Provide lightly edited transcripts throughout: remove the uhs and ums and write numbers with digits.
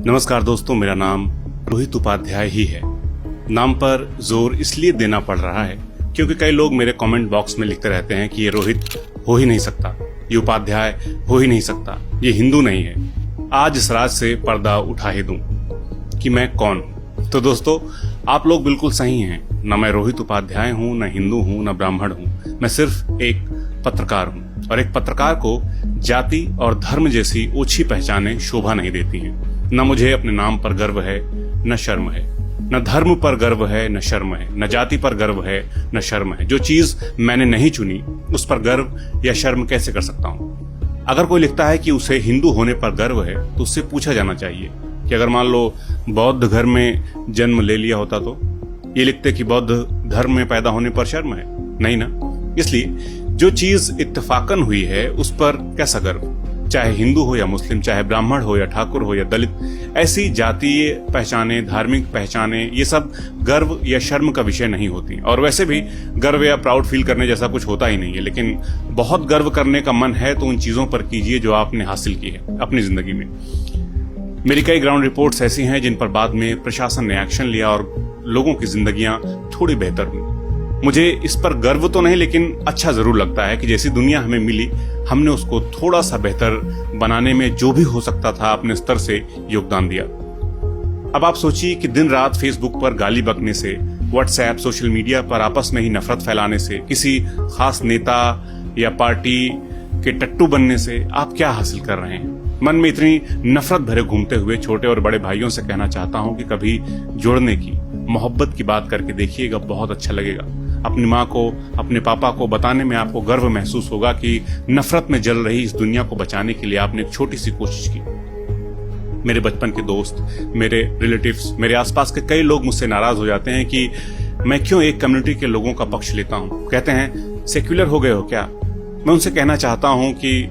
नमस्कार दोस्तों, मेरा नाम रोहित उपाध्याय ही है। नाम पर जोर इसलिए देना पड़ रहा है क्योंकि कई लोग मेरे कमेंट बॉक्स में लिखते रहते हैं कि ये रोहित हो ही नहीं सकता, ये उपाध्याय हो ही नहीं सकता, ये हिंदू नहीं है। आज इस राज से पर्दा उठा ही दूं कि मैं कौन हूं। तो दोस्तों, आप लोग बिल्कुल सही हैं। न मैं रोहित उपाध्याय हूं, न हिंदू हूं, न ब्राह्मण हूं। मैं सिर्फ एक पत्रकार हूं, और एक पत्रकार को जाति और धर्म जैसी ओछी पहचानें शोभा नहीं देती हैं। न मुझे अपने नाम पर गर्व है, न शर्म है। न धर्म पर गर्व है, न शर्म है। न जाति पर गर्व है, न शर्म है। जो चीज मैंने नहीं चुनी उस पर गर्व या शर्म कैसे कर सकता हूं? अगर कोई लिखता है कि उसे हिंदू होने पर गर्व है तो उससे पूछा जाना चाहिए कि अगर मान लो बौद्ध घर में जन्म ले लिया होता तो ये लिखते कि बौद्ध धर्म में पैदा होने पर शर्म है? नहीं ना। इसलिए जो चीज इत्तेफाकन हुई है उस पर कैसा गर्व? चाहे हिंदू हो या मुस्लिम, चाहे ब्राह्मण हो या ठाकुर हो या दलित, ऐसी जातीय पहचाने, धार्मिक पहचाने, ये सब गर्व या शर्म का विषय नहीं होती। और वैसे भी गर्व या प्राउड फील करने जैसा कुछ होता ही नहीं है। लेकिन बहुत गर्व करने का मन है तो उन चीजों पर कीजिए जो आपने हासिल की है अपनी जिंदगी में। मेरी कई ग्राउंड रिपोर्ट्स ऐसी हैं जिन पर बाद में प्रशासन ने एक्शन लिया और लोगों की जिंदगियां थोड़ी बेहतर हुई। मुझे इस पर गर्व तो नहीं, लेकिन अच्छा जरूर लगता है कि जैसी दुनिया हमें मिली, हमने उसको थोड़ा सा बेहतर बनाने में जो भी हो सकता था अपने स्तर से योगदान दिया। अब आप सोचिए कि दिन रात फेसबुक पर गाली बकने से, व्हाट्सएप, सोशल मीडिया पर आपस में ही नफरत फैलाने से, किसी खास नेता या पार्टी के टट्टू बनने से आप क्या हासिल कर रहे हैं? मन में इतनी नफरत भरे घूमते हुए छोटे और बड़े भाइयों से कहना चाहता हूं कि कभी जोड़ने की, मोहब्बत की बात करके देखिएगा, बहुत अच्छा लगेगा। अपनी माँ को, अपने पापा को बताने में आपको गर्व महसूस होगा कि नफरत में जल रही इस दुनिया को बचाने के लिए आपने एक छोटी सी कोशिश की। मेरे बचपन के दोस्त, मेरे रिलेटिव्स, मेरे आसपास के कई लोग मुझसे नाराज हो जाते हैं कि मैं क्यों एक कम्युनिटी के लोगों का पक्ष लेता हूं। कहते हैं सेक्युलर हो गए हो क्या? मैं उनसे कहना चाहता हूं कि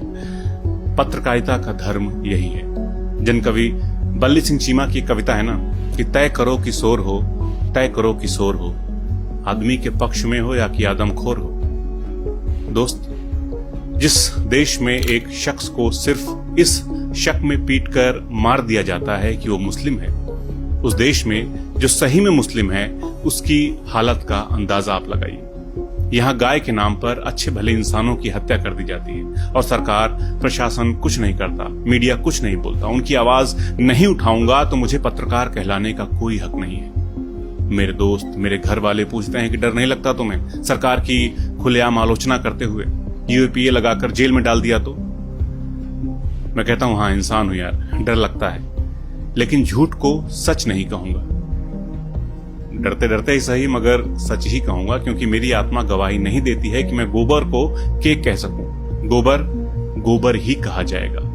पत्रकारिता का धर्म यही है। जनकवि बल्ली सिंह चीमा की कविता है ना कि तय करो कि शोर हो, तय करो कि शोर हो, आदमी के पक्ष में हो या कि आदमखोर हो। दोस्त, जिस देश में एक शख्स को सिर्फ इस शक में पीटकर मार दिया जाता है कि वो मुस्लिम है, उस देश में जो सही में मुस्लिम है उसकी हालत का अंदाजा आप लगाइए। यहाँ गाय के नाम पर अच्छे भले इंसानों की हत्या कर दी जाती है और सरकार, प्रशासन कुछ नहीं करता, मीडिया कुछ नहीं बोलता। उनकी आवाज नहीं उठाऊंगा तो मुझे पत्रकार कहलाने का कोई हक नहीं है। मेरे दोस्त, मेरे घर वाले पूछते हैं कि डर नहीं लगता तुम्हें सरकार की खुलेआम आलोचना करते हुए? यूएपीए लगाकर जेल में डाल दिया तो? मैं कहता हूं हाँ, इंसान हूं यार, डर लगता है, लेकिन झूठ को सच नहीं कहूंगा। डरते डरते ही सही, मगर सच ही कहूंगा, क्योंकि मेरी आत्मा गवाही नहीं देती है कि मैं गोबर को केक कह सकूं। गोबर गोबर ही कहा जाएगा।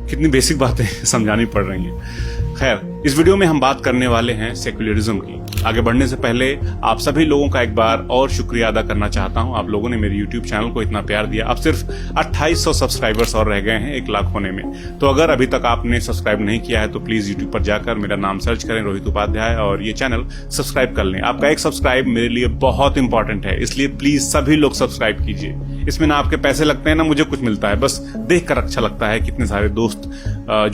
कितनी बेसिक बातें समझानी पड़ रही हैं। खैर, इस वीडियो में हम बात करने वाले हैं सेक्युलरिज्म की। आगे बढ़ने से पहले आप सभी लोगों का एक बार और शुक्रिया अदा करना चाहता हूं। आप लोगों ने मेरे YouTube चैनल को इतना प्यार दिया। अब सिर्फ 2800 सब्सक्राइबर्स और रह गए हैं 1 लाख होने में। तो अगर अभी तक आपने सब्सक्राइब नहीं किया है तो प्लीज YouTube पर जाकर मेरा नाम सर्च करें, रोहित उपाध्याय, और ये चैनल सब्सक्राइब कर लें। आपका एक सब्सक्राइब मेरे लिए बहुत इंपॉर्टेंट है, इसलिए प्लीज सभी लोग सब्सक्राइब कीजिए। इसमें ना आपके पैसे लगते हैं ना मुझे कुछ मिलता है, बस देखकर अच्छा लगता है कितने सारे दोस्त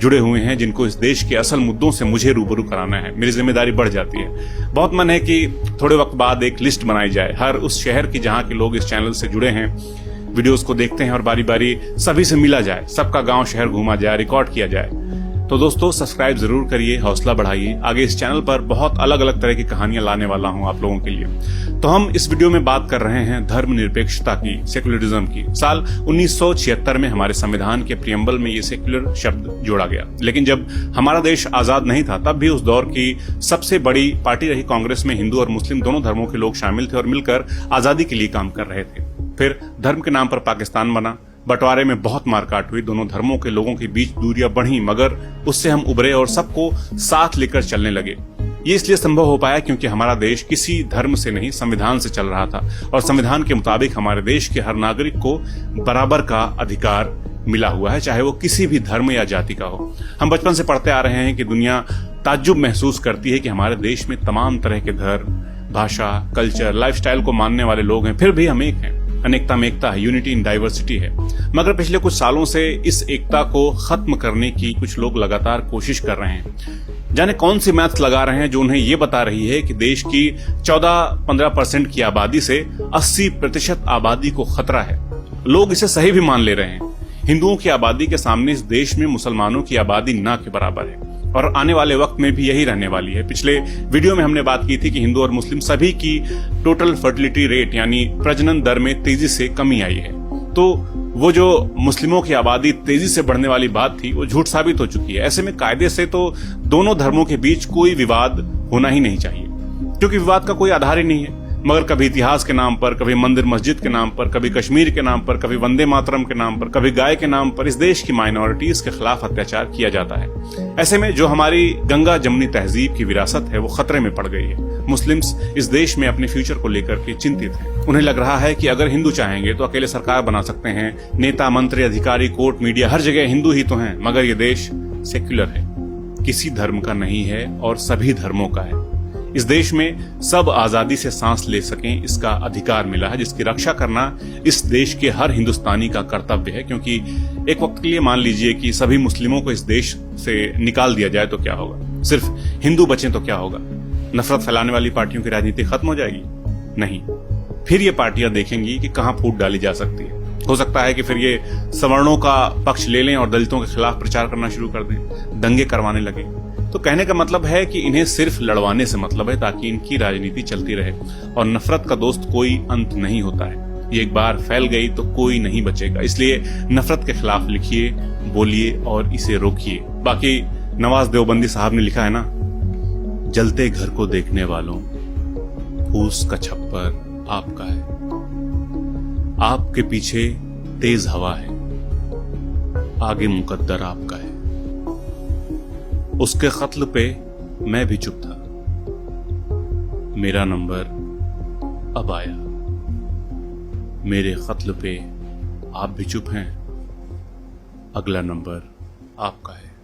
जुड़े हुए हैं जिनको इस देश के असल मुद्दों से मुझे रूबरू कराना है। मेरी जिम्मेदारी बढ़ जाती है। बहुत मन है कि थोड़े वक्त बाद एक लिस्ट बनाई जाए हर उस शहर की जहां के लोग इस चैनल से जुड़े हैं, वीडियोस को देखते हैं, और बारी बारी सभी से मिला जाए, सबका गांव शहर घूमा जाए, रिकॉर्ड किया जाए। तो दोस्तों, सब्सक्राइब जरूर करिए, हौसला बढ़ाइए। आगे इस चैनल पर बहुत अलग अलग तरह की कहानियां लाने वाला हूं आप लोगों के लिए। तो हम इस वीडियो में बात कर रहे हैं धर्मनिरपेक्षता की, सेक्युलरिज्म की। साल 1976 में हमारे संविधान के प्रियम्बल में ये सेक्युलर शब्द जोड़ा गया। लेकिन जब हमारा देश आजाद नहीं था तब भी उस दौर की सबसे बड़ी पार्टी रही कांग्रेस में हिंदू और मुस्लिम दोनों धर्मों के लोग शामिल थे और मिलकर आजादी के लिए काम कर रहे थे। फिर धर्म के नाम पर पाकिस्तान बना। बंटवारे में बहुत मारकाट हुई, दोनों धर्मों के लोगों के बीच दूरियां बढ़ी, मगर उससे हम उभरे और सबको साथ लेकर चलने लगे। ये इसलिए संभव हो पाया क्योंकि हमारा देश किसी धर्म से नहीं, संविधान से चल रहा था, और संविधान के मुताबिक हमारे देश के हर नागरिक को बराबर का अधिकार मिला हुआ है, चाहे वो किसी भी धर्म या जाति का हो। हम बचपन से पढ़ते आ रहे हैं कि दुनिया ताज्जुब महसूस करती है कि हमारे देश में तमाम तरह के धर्म, भाषा, कल्चर, लाइफस्टाइल को मानने वाले लोग हैं, फिर भी हम एक हैं। अनेकता में एकता है, यूनिटी इन डाइवर्सिटी है। मगर पिछले कुछ सालों से इस एकता को खत्म करने की कुछ लोग लगातार कोशिश कर रहे हैं। जाने कौन सी मैथ्स लगा रहे हैं जो उन्हें यह बता रही है कि देश की 14-15% की आबादी से 80% आबादी को खतरा है। लोग इसे सही भी मान ले रहे हैं। हिंदुओं की आबादी के सामने इस देश में मुसलमानों की आबादी ना के बराबर है और आने वाले वक्त में भी यही रहने वाली है। पिछले वीडियो में हमने बात की थी कि हिंदू और मुस्लिम सभी की टोटल फर्टिलिटी रेट यानी प्रजनन दर में तेजी से कमी आई है। तो वो जो मुस्लिमों की आबादी तेजी से बढ़ने वाली बात थी वो झूठ साबित हो चुकी है। ऐसे में कायदे से तो दोनों धर्मों के बीच कोई विवाद होना ही नहीं चाहिए, क्योंकि विवाद का कोई आधार ही नहीं है। मगर कभी इतिहास के नाम पर, कभी मंदिर मस्जिद के नाम पर, कभी कश्मीर के नाम पर, कभी वंदे मातरम के नाम पर, कभी गाय के नाम पर इस देश की माइनॉरिटीज के खिलाफ अत्याचार किया जाता है। ऐसे में जो हमारी गंगा जमुनी तहजीब की विरासत है वो खतरे में पड़ गई है। मुस्लिम्स इस देश में अपने फ्यूचर को लेकर के चिंतित हैं। उन्हें लग रहा है कि अगर हिंदू चाहेंगे तो अकेले सरकार बना सकते हैं। नेता, मंत्री, अधिकारी, कोर्ट, मीडिया, हर जगह हिंदू ही तो हैं। मगर ये देश सेक्युलर है, किसी धर्म का नहीं है और सभी धर्मों का है। इस देश में सब आजादी से सांस ले सकें इसका अधिकार मिला है, जिसकी रक्षा करना इस देश के हर हिंदुस्तानी का कर्तव्य है। क्योंकि एक वक्त के लिए मान लीजिए कि सभी मुस्लिमों को इस देश से निकाल दिया जाए तो क्या होगा, सिर्फ हिंदू बचें तो क्या होगा? नफरत फैलाने वाली पार्टियों की राजनीति खत्म हो जाएगी? नहीं, फिर ये पार्टियां देखेंगी कि कहां फूट डाली जा सकती है। हो सकता है कि फिर ये सवर्णों का पक्ष ले लें और दलितों के खिलाफ प्रचार करना शुरू कर दें, दंगे करवाने लगे। तो कहने का मतलब है कि इन्हें सिर्फ लड़वाने से मतलब है ताकि इनकी राजनीति चलती रहे। और नफरत का दोस्त कोई अंत नहीं होता है, ये एक बार फैल गई तो कोई नहीं बचेगा। इसलिए नफरत के खिलाफ लिखिए, बोलिए और इसे रोकिए। बाकी नवाज देवबंदी साहब ने लिखा है ना, जलते घर को देखने वालों, फूस का छप्पर आपका है, आपके पीछे तेज हवा है, आगे मुकद्दर आपका है। उसके कत्ल पे मैं भी चुप था, मेरा नंबर अब आया। मेरे कत्ल पे आप भी चुप हैं, अगला नंबर आपका है।